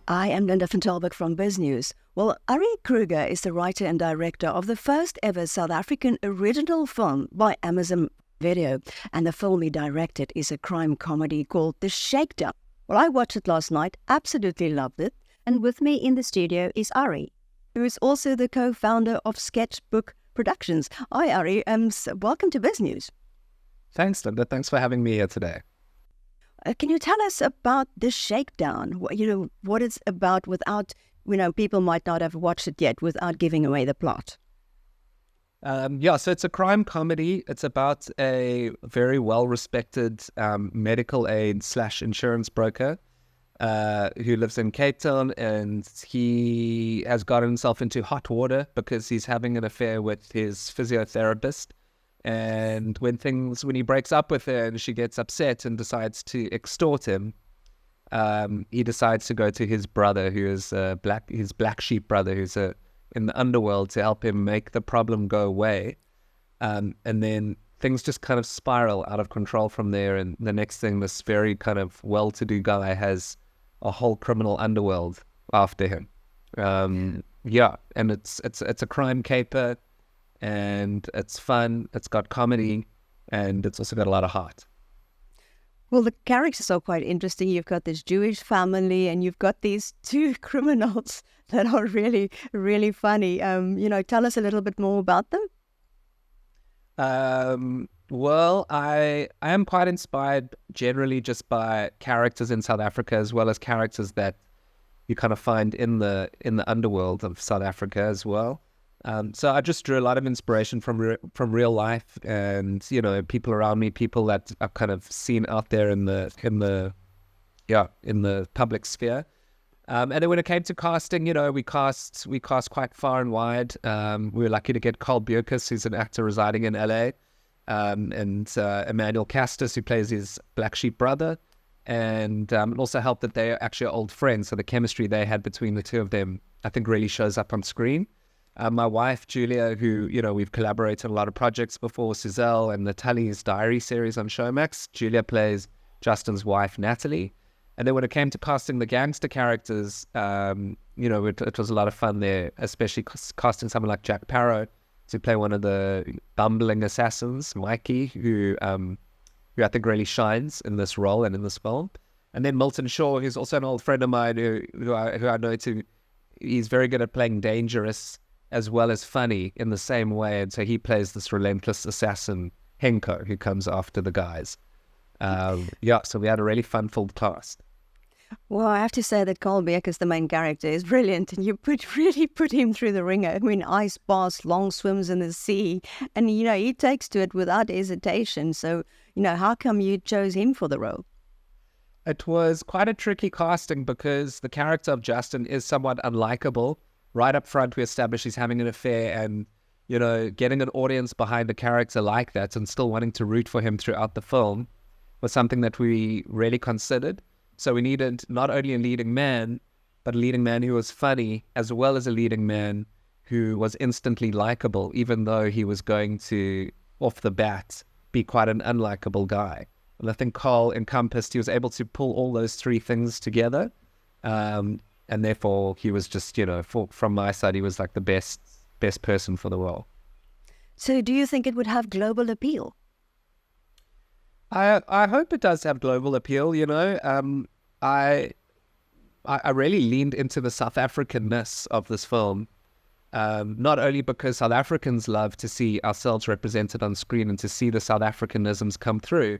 I am Linda van Talbek from Biz News. Well, Ari Kruger is the writer and director of the first ever South African original film by Amazon Video. And the film he directed is a crime comedy called The Shakedown. Well, I watched it last night, absolutely loved it. And with me in the studio is Ari, who is also the co-founder of Sketchbook Productions. Hi, Ari. Welcome to Biz News. Thanks, Linda. Thanks for having me here today. Can you tell us about The Shakedown? What it's about without, people might not have watched it yet, without giving away the plot. So it's a crime comedy. It's about a very well-respected medical aid / insurance broker who lives in Cape Town, and he has gotten himself into hot water because he's having an affair with his physiotherapist. And when he breaks up with her and she gets upset and decides to extort him, he decides to go to his brother, who is his black sheep brother, who's in the underworld, to help him make the problem go away. And then things just kind of spiral out of control from there. And the next thing, this very kind of well-to-do guy has a whole criminal underworld after him. And it's a crime caper. And it's fun, it's got comedy, and it's also got a lot of heart. Well, the characters are quite interesting. You've got this Jewish family, and you've got these two criminals that are really, really funny. Tell us a little bit more about them. Well, I am quite inspired generally just by characters in South Africa, as well as characters that you kind of find in the underworld of South Africa as well. So I just drew a lot of inspiration from real life, and people around me, people that I've kind of seen out there in the public sphere. And then when it came to casting, we cast quite far and wide. We were lucky to get Carl Bierkus, who's an actor residing in LA, and Emmanuel Castus, who plays his black sheep brother, and it also helped that they are actually old friends. So the chemistry they had between the two of them, I think, really shows up on screen. My wife, Julia, who, we've collaborated on a lot of projects before, Suzelle and Natalie's Diary series on Showmax. Julia plays Justin's wife, Natalie. And then when it came to casting the gangster characters, it was a lot of fun there, especially casting someone like Jack Parrow to play one of the bumbling assassins, Mikey, who I think really shines in this role and in this film. And then Milton Shaw, who's also an old friend of mine who I know too. He's very good at playing dangerous as well as funny in the same way. And so he plays this relentless assassin, Henko, who comes after the guys. So we had a really fun-filled cast. Well, I have to say that Carl Bierkus, the main character, is brilliant. And you really put him through the ringer. I mean, ice baths, long swims in the sea. And, he takes to it without hesitation. So, how come you chose him for the role? It was quite a tricky casting because the character of Justin is somewhat unlikable. Right up front, we establish he's having an affair, and, getting an audience behind a character like that and still wanting to root for him throughout the film was something that we really considered. So we needed not only a leading man, but a leading man who was funny, as well as a leading man who was instantly likable, even though he was going to, off the bat, be quite an unlikable guy. And I think Carl he was able to pull all those three things together. And therefore, he was just, from my side, he was like the best person for the role. So do you think it would have global appeal? I hope it does have global appeal, I really leaned into the South Africanness of this film, not only because South Africans love to see ourselves represented on screen and to see the South Africanisms come through,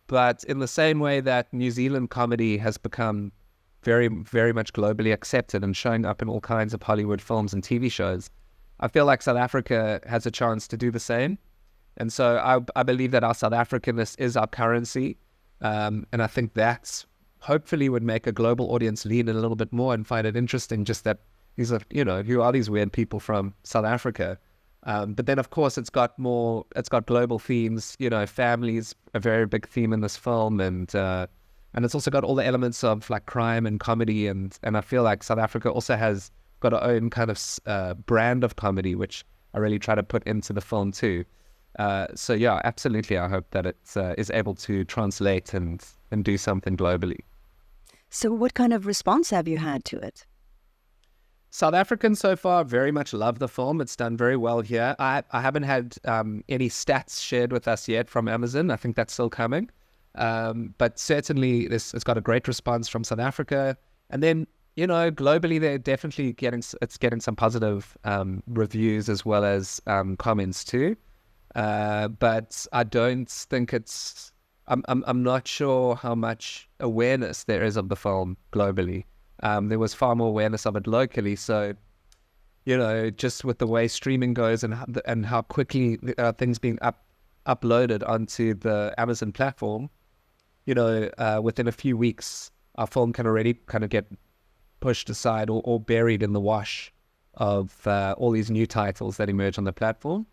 but in the same way that New Zealand comedy has become very, very much globally accepted and showing up in all kinds of Hollywood films and TV shows, I feel like South Africa has a chance to do the same. And so I believe that our South Africanness is our currency. And I think that's hopefully would make a global audience lean in a little bit more and find it interesting, just that these are, who are these weird people from South Africa? But then, of course, it's got global themes. Family's a very big theme in this film, and it's also got all the elements of like crime and comedy, and I feel like South Africa also has got our own kind of brand of comedy, which I really try to put into the film too. So yeah, absolutely. I hope that it is able to translate and do something globally. So what kind of response have you had to it? South Africans so far very much love the film. It's done very well here. I haven't had any stats shared with us yet from Amazon. I think that's still coming. But certainly it's got a great response from South Africa. And then, globally, they're definitely getting some positive reviews as well as comments too. But I don't think I'm not sure how much awareness there is of the film globally. There was far more awareness of it locally. So, just with the way streaming goes and how quickly things being uploaded onto the Amazon platform, within a few weeks, our film can already kind of get pushed aside or buried in the wash of all these new titles that emerge on the platform.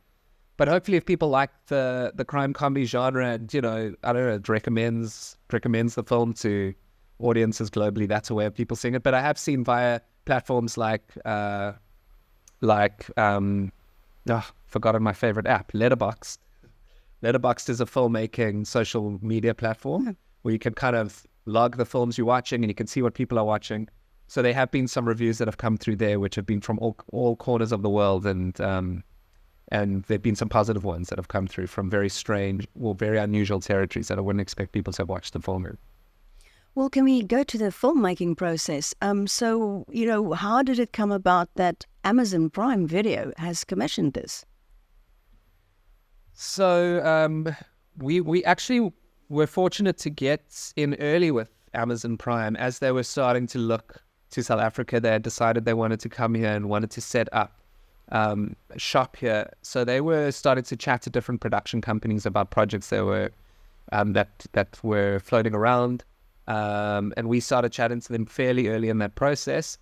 But hopefully, if people like the crime comedy genre and, I don't know, it recommends the film to audiences globally, that's a way of people seeing it. But I have seen via platforms forgotten my favorite app, Letterboxd. Letterboxd is a filmmaking social media platform where you can kind of log the films you're watching and you can see what people are watching. So there have been some reviews that have come through there, which have been from all corners of the world, and there've been some positive ones that have come through from very strange or very unusual territories that I wouldn't expect people to have watched the film in. Well, can we go to the filmmaking process? So, how did it come about that Amazon Prime Video has commissioned this? So we actually were fortunate to get in early with Amazon Prime. As they were starting to look to South Africa, they had decided they wanted to come here and wanted to set up shop here. So they were starting to chat to different production companies about projects that were floating around. And we started chatting to them fairly early in that process.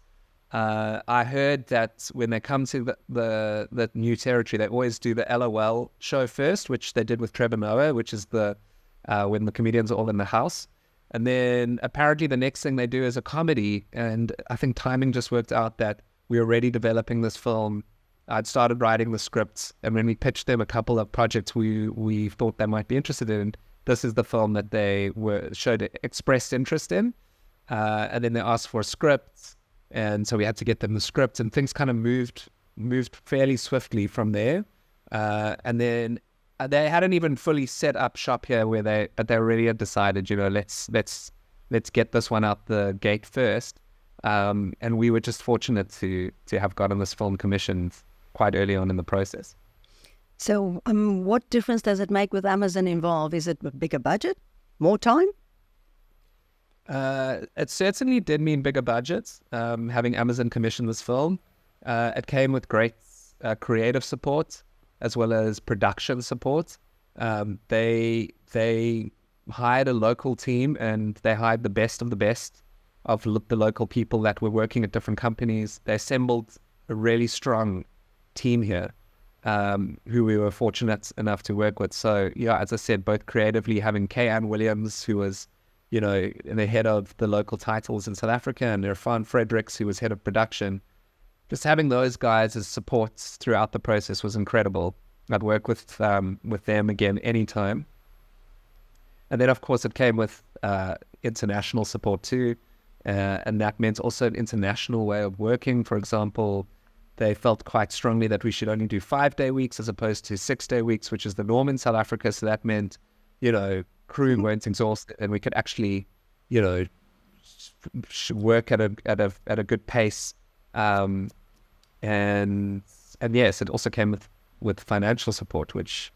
I heard that when they come to the new territory, they always do the LOL show first, which they did with Trevor Noah, which is when the comedians are all in the house. And then apparently the next thing they do is a comedy. And I think timing just worked out that we were already developing this film. I'd started writing the scripts. And when we pitched them a couple of projects we thought they might be interested in, this is the film that they showed expressed interest in. And then they asked for a script. And so we had to get them the script, and things kind of moved fairly swiftly from there. And then they hadn't even fully set up shop here but they already had decided, let's get this one out the gate first. And we were just fortunate to have gotten this film commissioned quite early on in the process. So what difference does it make with Amazon involved? Is it a bigger budget? More time? It certainly did mean bigger budgets, having Amazon commission this film. It came with great creative support as well as production support. They hired a local team, and they hired the best of the local people that were working at different companies. They assembled a really strong team here, who we were fortunate enough to work with. So, as I said, both creatively, having Kay-Ann Williams, who was the head of the local titles in South Africa, and Irfan Fredericks, who was head of production. Just having those guys as supports throughout the process was incredible. I'd work with them again anytime. And then, of course, it came with international support too. And that meant also an international way of working. For example, they felt quite strongly that we should only do 5-day weeks as opposed to 6-day weeks, which is the norm in South Africa. So that meant, crew weren't exhausted, and we could actually, work at a good pace. And yes, it also came with financial support, which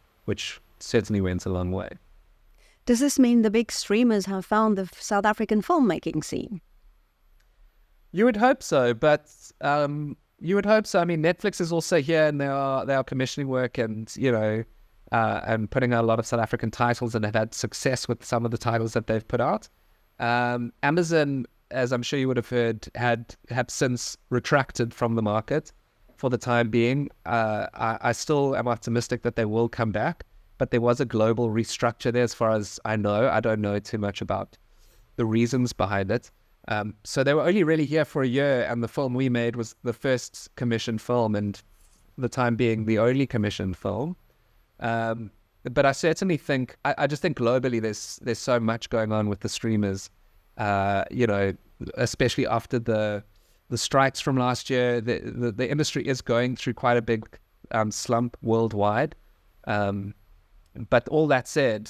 certainly went a long way. Does this mean the big streamers have found the South African filmmaking scene? You would hope so, but you would hope so. I mean, Netflix is also here, and they are commissioning work, and and putting out a lot of South African titles, and have had success with some of the titles that they've put out. Amazon, as I'm sure you would have heard, have since retracted from the market for the time being. I still am optimistic that they will come back, but there was a global restructure there as far as I know. I don't know too much about the reasons behind it. So they were only really here for a year, and the film we made was the first commissioned film, and the time being the only commissioned film. But I certainly think, I just think globally there's so much going on with the streamers. The especially after the strikes from last year. The industry is going through quite a big slump worldwide. But all that said,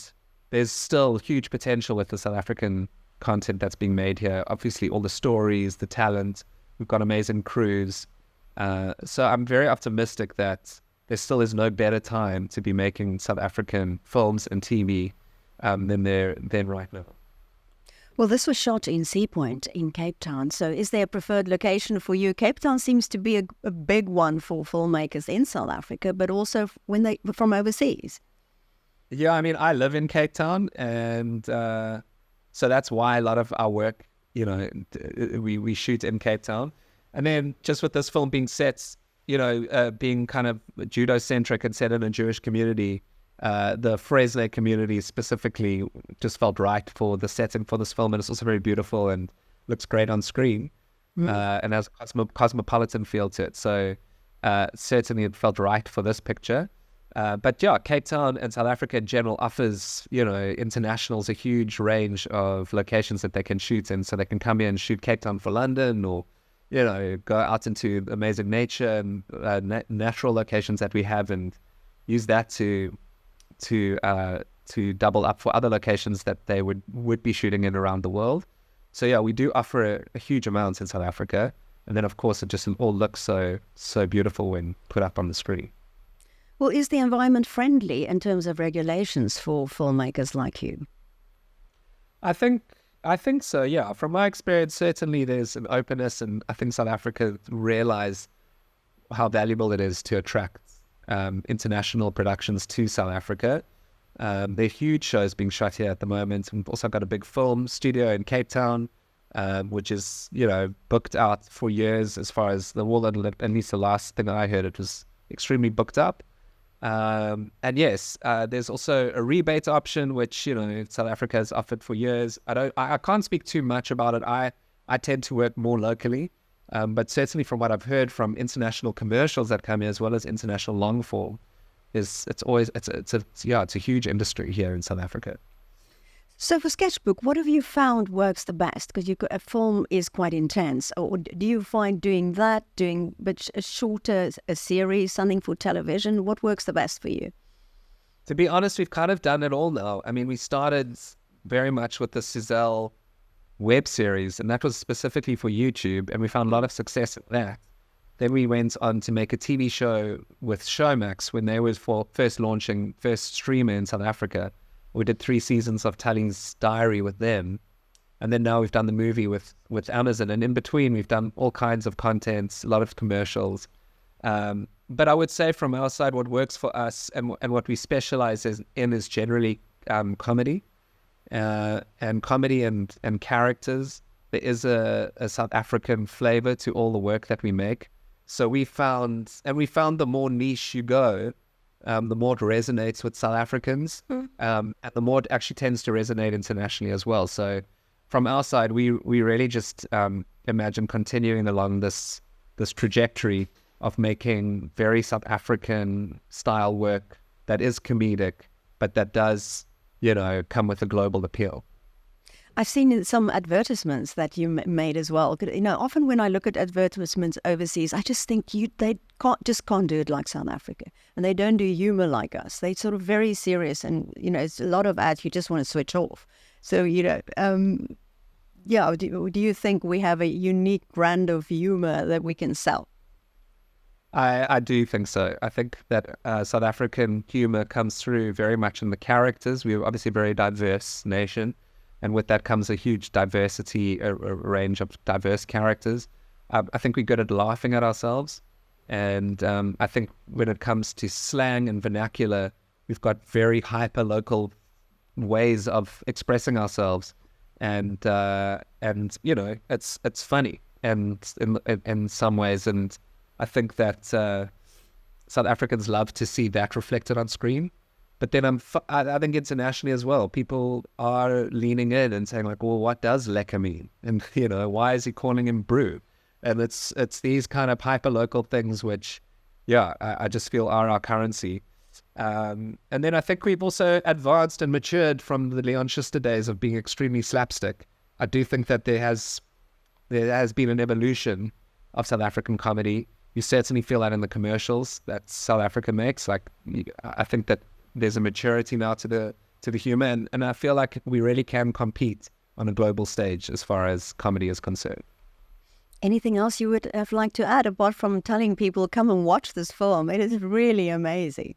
there's still huge potential with the South African content that's being made here. Obviously, all the stories, the talent, we've got amazing crews. So I'm very optimistic that there still is no better time to be making South African films and TV than right now. Well, this was shot in Sea Point in Cape Town. So is there a preferred location for you? Cape Town seems to be a big one for filmmakers in South Africa, but also when they from overseas. Yeah, I mean, I live in Cape Town, and so that's why a lot of our work, we shoot in Cape Town. And then just with this film being set, being kind of judo-centric and set in a Jewish community, the Fresno community specifically just felt right for the setting for this film, and it's also very beautiful and looks great on screen, and has a cosmopolitan feel to it. So certainly it felt right for this picture. But yeah, Cape Town and South Africa in general offers, internationals a huge range of locations that they can shoot in. So they can come here and shoot Cape Town for London, or go out into amazing nature and natural locations that we have, and use that to double up for other locations that they would be shooting in around the world. So yeah, we do offer a huge amount in South Africa, and then of course it just all looks so beautiful when put up on the screen. Well, is the environment friendly in terms of regulations for filmmakers like you? I think so, yeah. From my experience, certainly there's an openness, and I think South Africa realize how valuable it is to attract international productions to South Africa. There are huge shows being shot here at the moment. We've also got a big film studio in Cape Town, which is, booked out for years as far as the wall, at least the last thing I heard, it was extremely booked up. And yes, there's also a rebate option, which, South Africa has offered for years. I can't speak too much about it. I tend to work more locally. But certainly from what I've heard from international commercials that come here, as well as international long form, it's a huge industry here in South Africa. So for Sketchbook, what have you found works the best? Because a film is quite intense. Or do you find doing but a shorter a series, something for television? What works the best for you? To be honest, we've kind of done it all now. I mean, we started very much with the Siziphiwe web series, and that was specifically for YouTube, and we found a lot of success in that. Then we went on to make a TV show with Showmax when they were first streamer in South Africa. We did 3 seasons of Ntlaningeshe's Diary with them, and then now we've done the movie with Amazon, and in between we've done all kinds of content, a lot of commercials. But I would say from our side, what works for us and what we specialize in is generally comedy. And comedy and characters. There is a South African flavor to all the work that we make. So we found the more niche you go, the more it resonates with South Africans, and the more it actually tends to resonate internationally as well. So from our side, we really just imagine continuing along this trajectory of making very South African style work that is comedic, but that does come with a global appeal. I've seen in some advertisements that you made as well. Often when I look at advertisements overseas, I just think they can't do it like South Africa, and they don't do humor like us. They're sort of very serious, and it's a lot of ads you just want to switch off. So do you think we have a unique brand of humor that we can sell? I do think so. I think that South African humor comes through very much in the characters. We're obviously a very diverse nation, and with that comes a huge diversity, a range of diverse characters. I think we're good at laughing at ourselves, and I think when it comes to slang and vernacular, we've got very hyper-local ways of expressing ourselves, and it's funny, and in some ways, and I think that South Africans love to see that reflected on screen. But then I think internationally as well, people are leaning in and saying like, well, what does lekker mean? And, why is he calling him brew? And it's these kind of hyper-local things which, I just feel are our currency. And then I think we've also advanced and matured from the Leon Schuster days of being extremely slapstick. I do think that there has there has been an evolution of South African comedy. You certainly feel that in the commercials that South Africa makes. Like, I think that there's a maturity now to the humor, and I feel like we really can compete on a global stage as far as comedy is concerned. Anything else you would have liked to add apart from telling people come and watch this film? It is really amazing.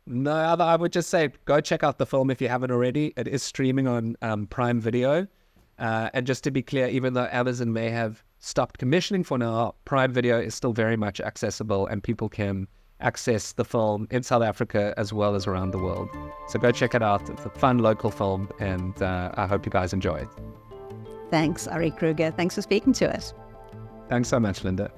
No, I would just say go check out the film if you haven't already. It is streaming on Prime Video. And just to be clear, even though Amazon may have stopped commissioning for now, Prime Video is still very much accessible, and people can access the film in South Africa as well as around the world. So go check it out. It's a fun local film, and I hope you guys enjoy it. Thanks, Ari Kruger. Thanks for speaking to us. Thanks so much, Linda.